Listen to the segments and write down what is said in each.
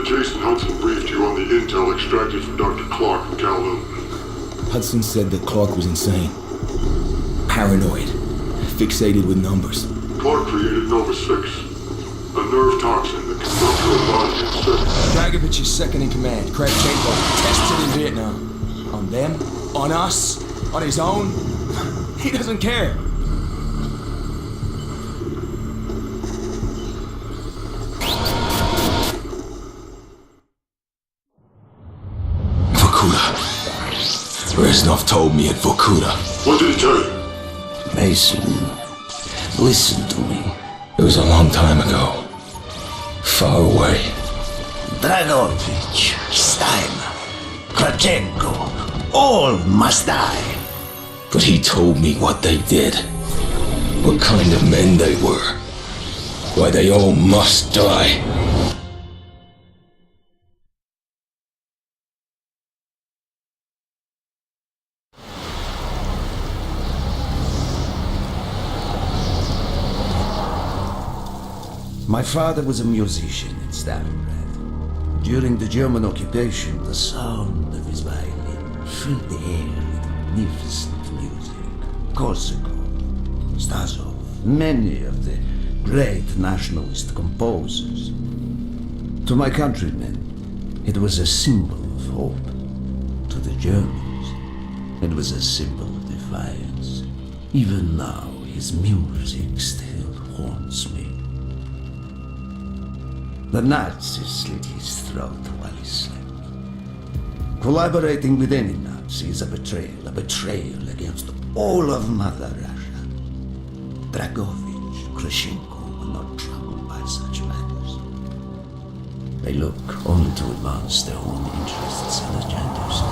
that Jason Hudson briefed you on the intel extracted from Dr. Clark in Kowloon? Hudson said that Clark was insane. Paranoid. Fixated with numbers. Clark created Nova 6, a nerve toxin that can rupture a body in seconds. Dragovich's second in command, Kravchenko, tested in Vietnam. On them? On us? On his own? He doesn't care. Reznov told me at Vorkuta. What did he tell you? Mason, listen to me. It was a long time ago. Far away. Dragovich, Steiner, Kravchenko, all must die. But he told me what they did. What kind of men they were. Why they all must die. My father was a musician in Stalingrad. During the German occupation, the sound of his violin filled the air with magnificent music. Korsakov, Stasov, many of the great nationalist composers. To my countrymen, it was a symbol of hope. To the Germans, it was a symbol of defiance. Even now, his music still haunts me. The Nazis slit his throat while he slept. Collaborating with any Nazi is a betrayal against all of Mother Russia. Dragovich, Kravchenko were not troubled by such matters. They look only to advance their own interests and agendas.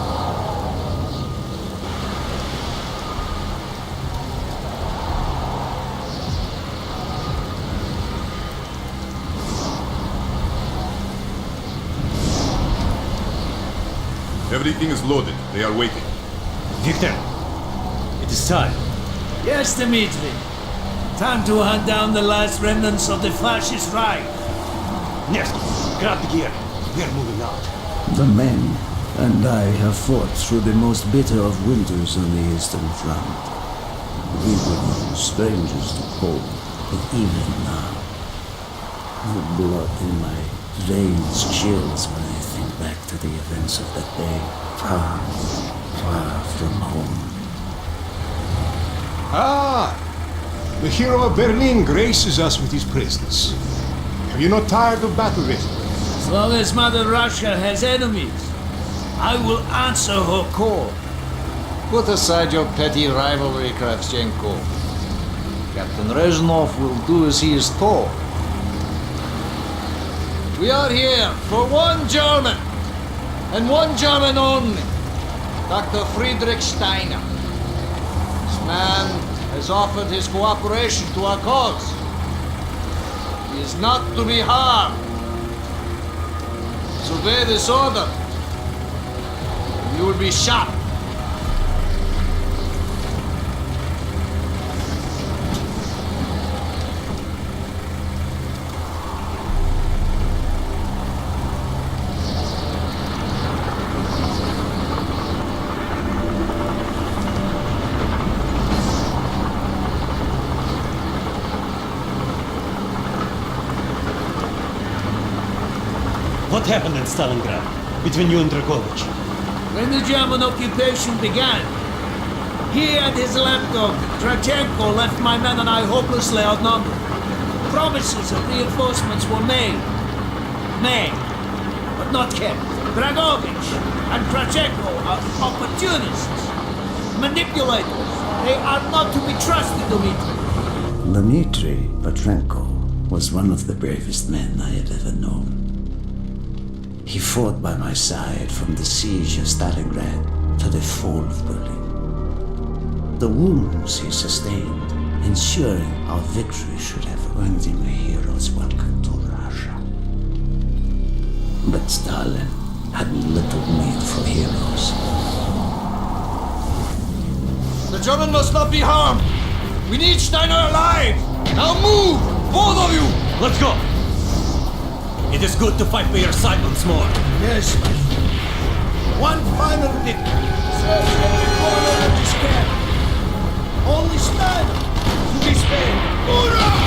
Everything is loaded. They are waiting. Victor, it is time. Yes, Dmitri. Time to hunt down the last remnants of the fascist Reich. Nevsky, grab the gear. We are moving out. The men and I have fought through the most bitter of winters on the Eastern Front. We were strangers to cold, but even now, the blood in my veins chills when I think back to the events of that day, far, far from home. Ah! The hero of Berlin graces us with his presence. Are you not tired of battle, Reznov? As long as Mother Russia has enemies, I will answer her call. Put aside your petty rivalry, Kravchenko. Captain Reznov will do as he is told. We are here for one German, and one German only, Dr. Friedrich Steiner. This man has offered his cooperation to our cause. He is not to be harmed. Disobey this order, and you will be shot. What happened in Stalingrad between you and Dragovich? When the German occupation began, he and his lapdog, Kravchenko, left my men and I hopelessly outnumbered. Promises of reinforcements were made, but not kept. Dragovich and Kravchenko are opportunists, manipulators. They are not to be trusted, Dmitri. Dmitri Petrenko was one of the bravest men I have ever known. He fought by my side from the siege of Stalingrad to the fall of Berlin. The wounds he sustained, ensuring our victory, should have earned him a hero's welcome to Russia. But Stalin had little need for heroes. The German must not be harmed. We need Steiner alive. Now move, both of you. Let's go. It is good to fight by your side once more. Yes, my friend. One final victory. Search every corner of this camp. Only stand to be spared. Hoorah!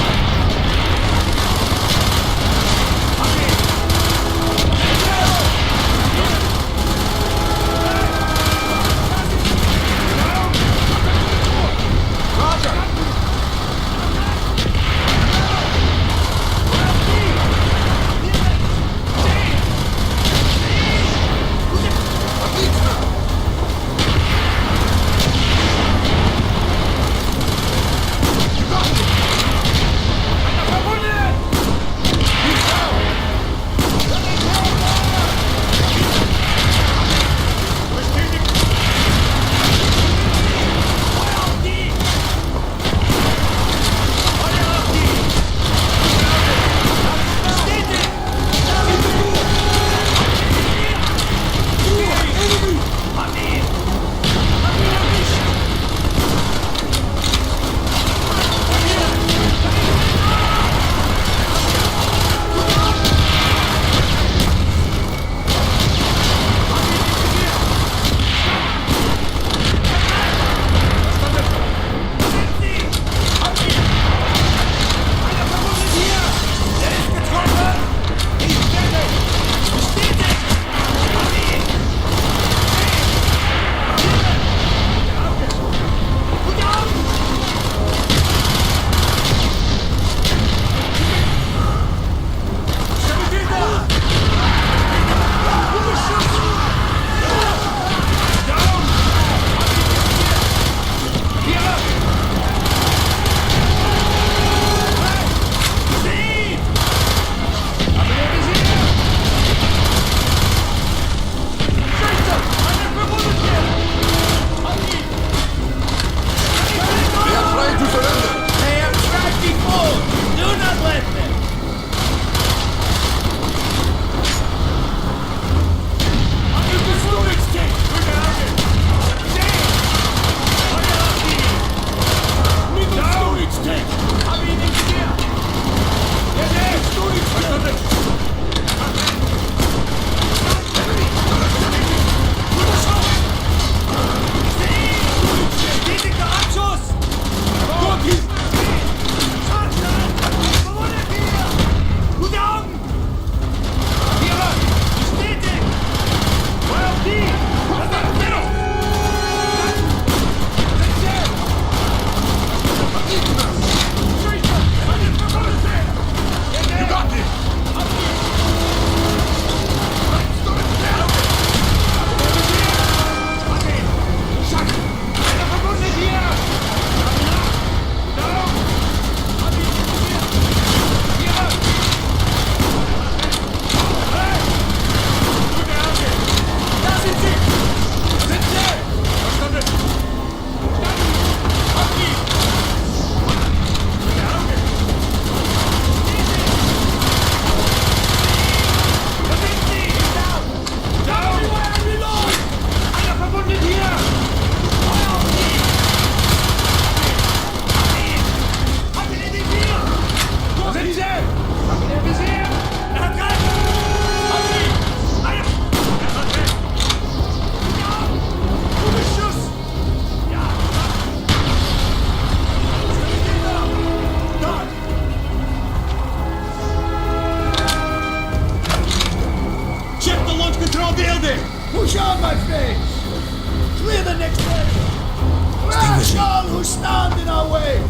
Push on, my friends! Clear the next area! Crash all who stand in our way!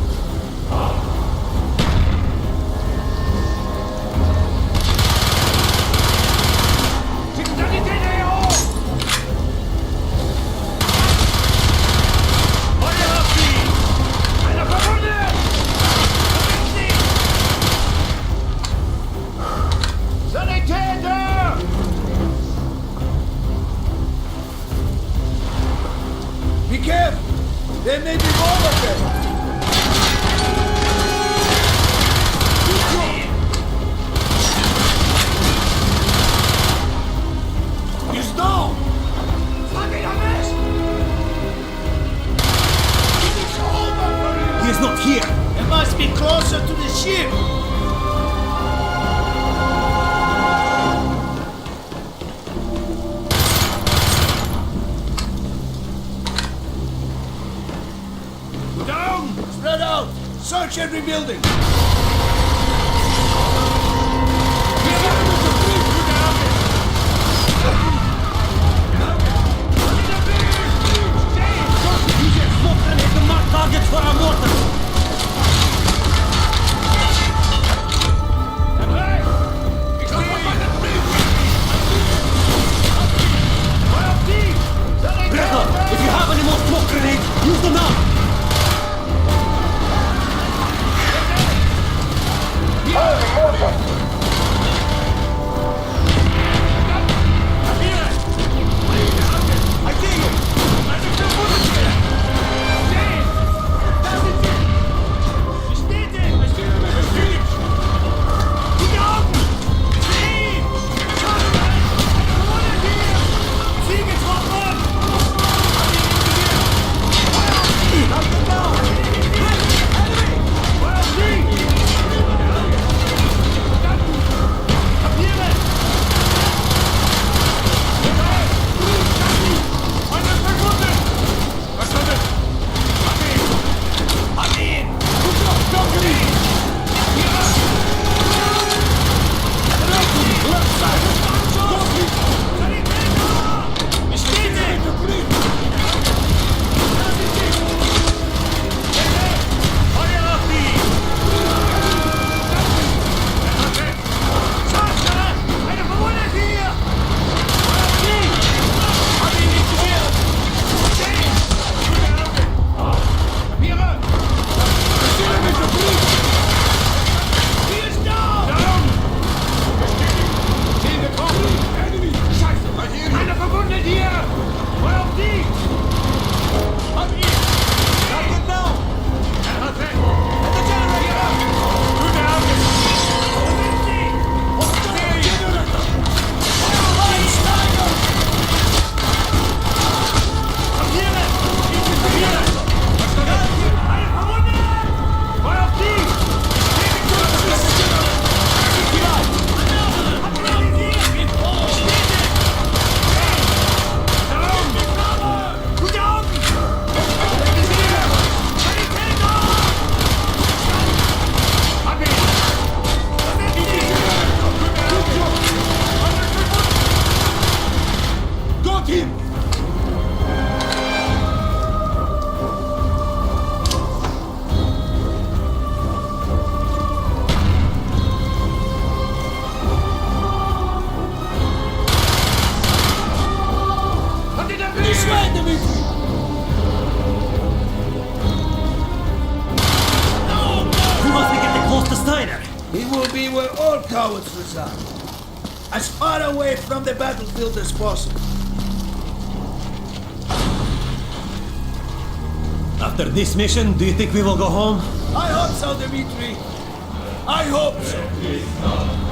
Be careful! There may be more of them! He's down! He is not here! It must be closer to the ship! Search every building! Mark targets for our mortars! Greco, if you have any more smoke grenades, use them now! He will be where all cowards reside. As far away from the battlefield as possible. After this mission, do you think we will go home? I hope so, Dmitri. I hope so.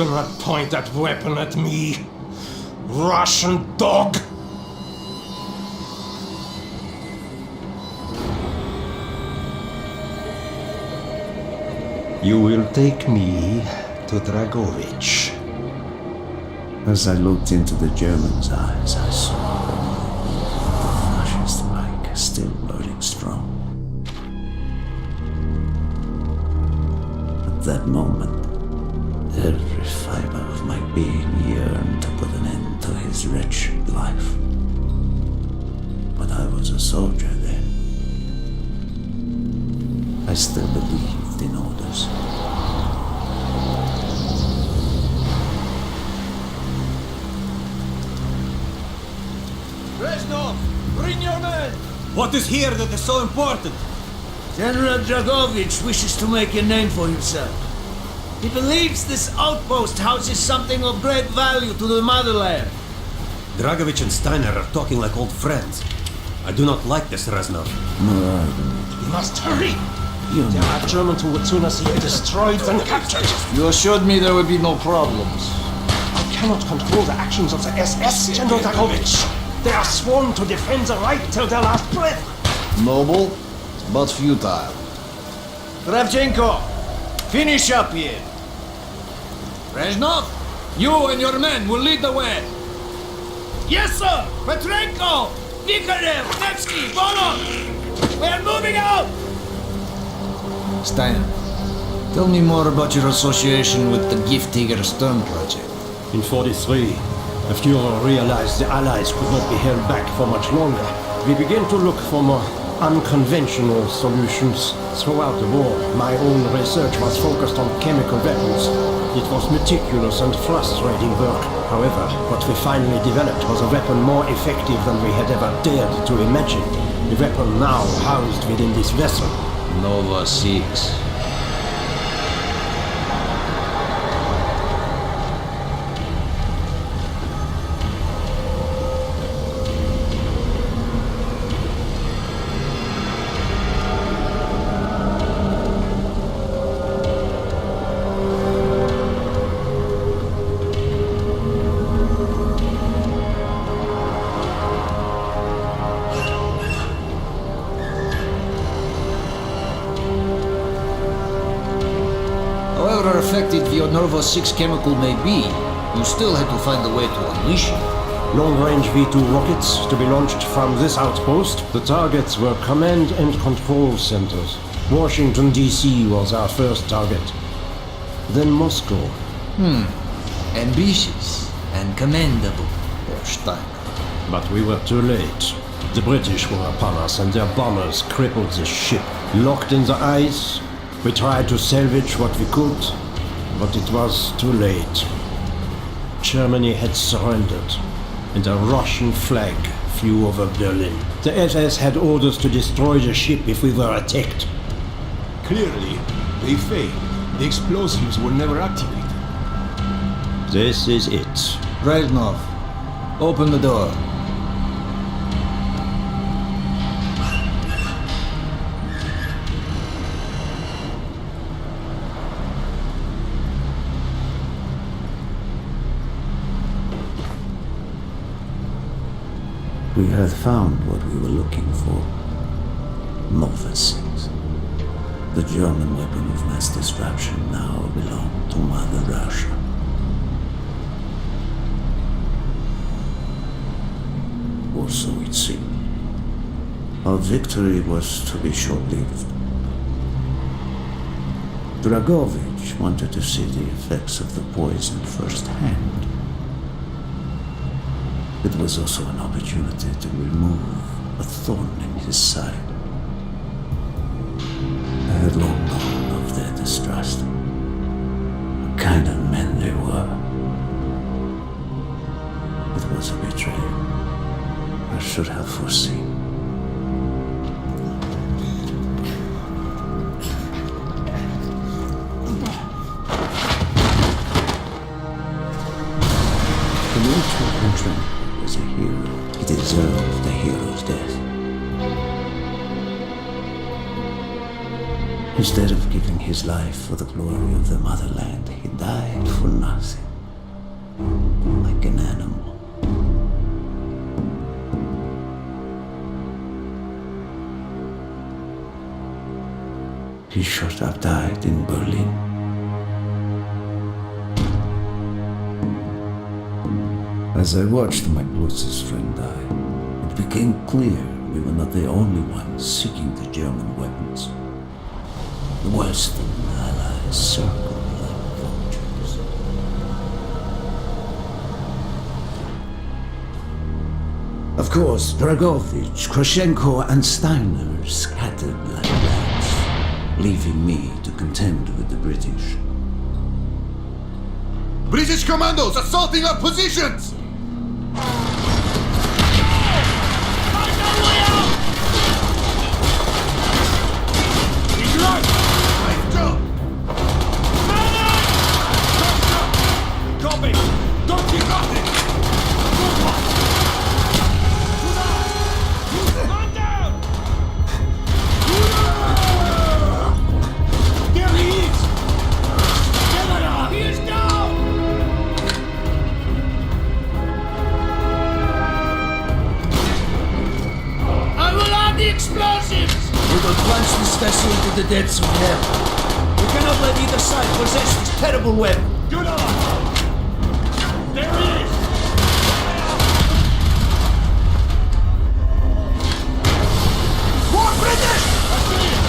Do not point that weapon at me, Russian dog! You will take me to Dragovich. As I looked into the German's eyes, I saw the fascist like still burning strong. At that moment, every fiber of my being yearned to put an end to his wretched life. But I was a soldier then. I still believed in orders. Reznov, bring your men! What is here that is so important? General Dragovich wishes to make a name for himself. He believes this outpost houses something of great value to the motherland. Dragovich and Steiner are talking like old friends. I do not like this, Reznov. We must hurry! There are Germans who would sooner see you destroyed than captured. You assured me there would be no problems. I cannot control the actions of the SS, General Dragovich. They are sworn to defend the right till their last breath. Noble, but futile. Kravchenko, finish up here. Reznov, you and your men will lead the way. Yes, sir! Petrenko! Nikolev! Nevsky! Volov! We are moving out! Steiner, tell me more about your association with the Giftiger Stern project. In 43, the Führer realized the Allies could not be held back for much longer. We began to look for more unconventional solutions. Throughout the war, my own research was focused on chemical weapons. It was meticulous and frustrating work. However, what we finally developed was a weapon more effective than we had ever dared to imagine. The weapon now housed within this vessel. Nova 6. However effective your Nova 6 chemical may be, you still had to find a way to unleash it. Long-range V2 rockets to be launched from this outpost. The targets were command and control centers. Washington, D.C. was our first target. Then Moscow. Ambitious and commendable, Steiner. But we were too late. The British were upon us and their bombers crippled the ship. Locked in the ice, we tried to salvage what we could, but it was too late. Germany had surrendered, and a Russian flag flew over Berlin. The SS had orders to destroy the ship if we were attacked. Clearly, they failed. The explosives were never activated. This is it. Reznov, open the door. We had found what we were looking for. Nova 6. The German weapon of mass destruction now belonged to Mother Russia. Or so it seemed. Our victory was to be short-lived. Dragovich wanted to see the effects of the poison firsthand. It was also an opportunity to remove a thorn in his side. I had long known of their distrust. The kind of men they were. It was a betrayal I should have foreseen. The military entrant was a hero. He deserved a hero's death. Instead of giving his life for the glory of the motherland, he died for nothing. Like an animal. He should have died in Berlin. As I watched my closest friend die, it became clear we were not the only ones seeking the German weapons. The Western Allies circled like vultures. Of course, Dragovich, Krashenko, and Steiner scattered like rats, leaving me to contend with the British. British commandos assaulting our positions! Into the depths of hell. We cannot let either side possess this terrible weapon. Good on! There he is! More British! I see him!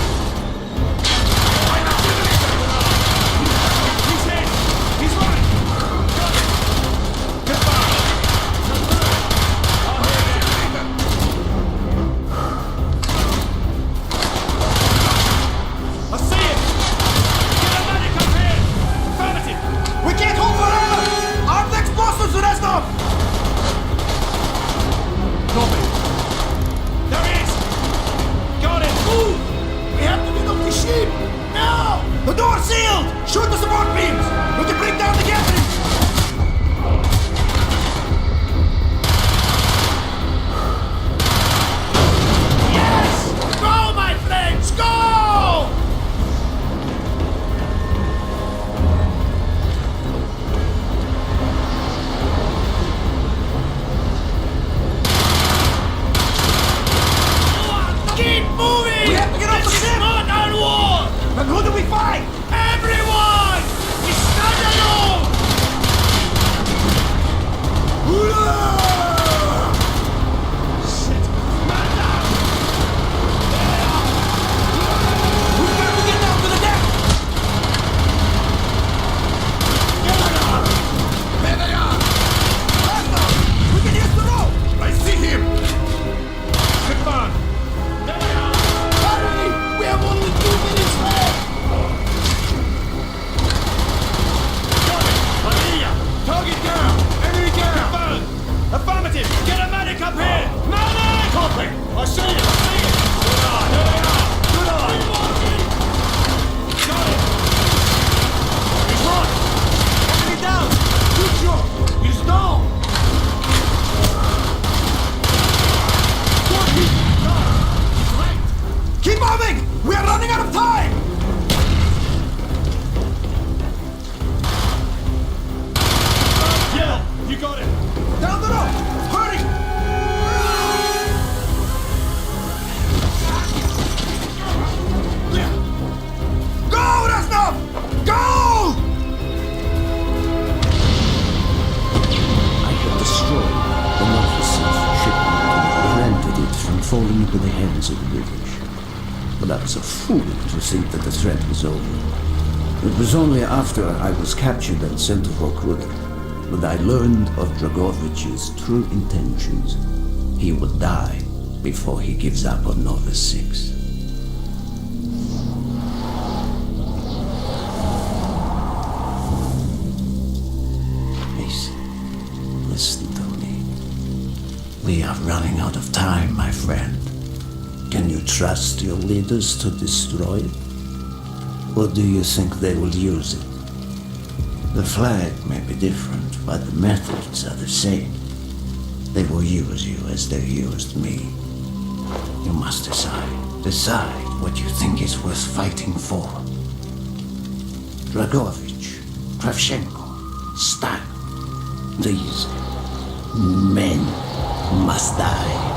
He's hit! He's running! Got it! Goodbye! I'll hear you later! I see him! Get a medic up here! Affirmative! We can't hold forever! Armed explosives, Reznov! Copy! There he is! Got it! Move! We have to get off the ship! Now! The door's sealed! Shoot the support beams! We can bring down the Gatling! Yes! Go, my friends! Go! Keep moving! We have to get off the ship! This is not our war! Then who do we fight? Everyone! We stand alone! Shit! Man down! We've got to get down to the deck! There they are! Faster! We can use the rope! I see him! Good man! There they are! Hurry! We have only 2 minutes left! Got it! I hear ya! Target down! Enemy down! Confirmed! Affirmative! Get a medic up here! Medic! Copy! I see it! I see it! Good eye! There they are! Good eye! Got it! He's right! Enemy down! Good shot! He's down! Copy! Down! He's right! Keep moving! We are running out of time! Yeah! You got it! Down the rope! Hurry! Go, Reznov! Go! I had destroyed the Novosilk shipment and prevented it from falling into the hands of the British. But I was a fool to think that the threat was over. It was only after I was captured and sent to Vorkuta that I learned of Dragovich's true intentions. He would die before he gives up on Nova 6. Listen to me. We are running out of time, my friend. Can you trust your leaders to destroy it? Or do you think they will use it? The flag may be different, but the methods are the same. They will use you as they used me. You must decide. Decide what you think is worth fighting for. Dragovich, Kravchenko, Stalin. These men must die.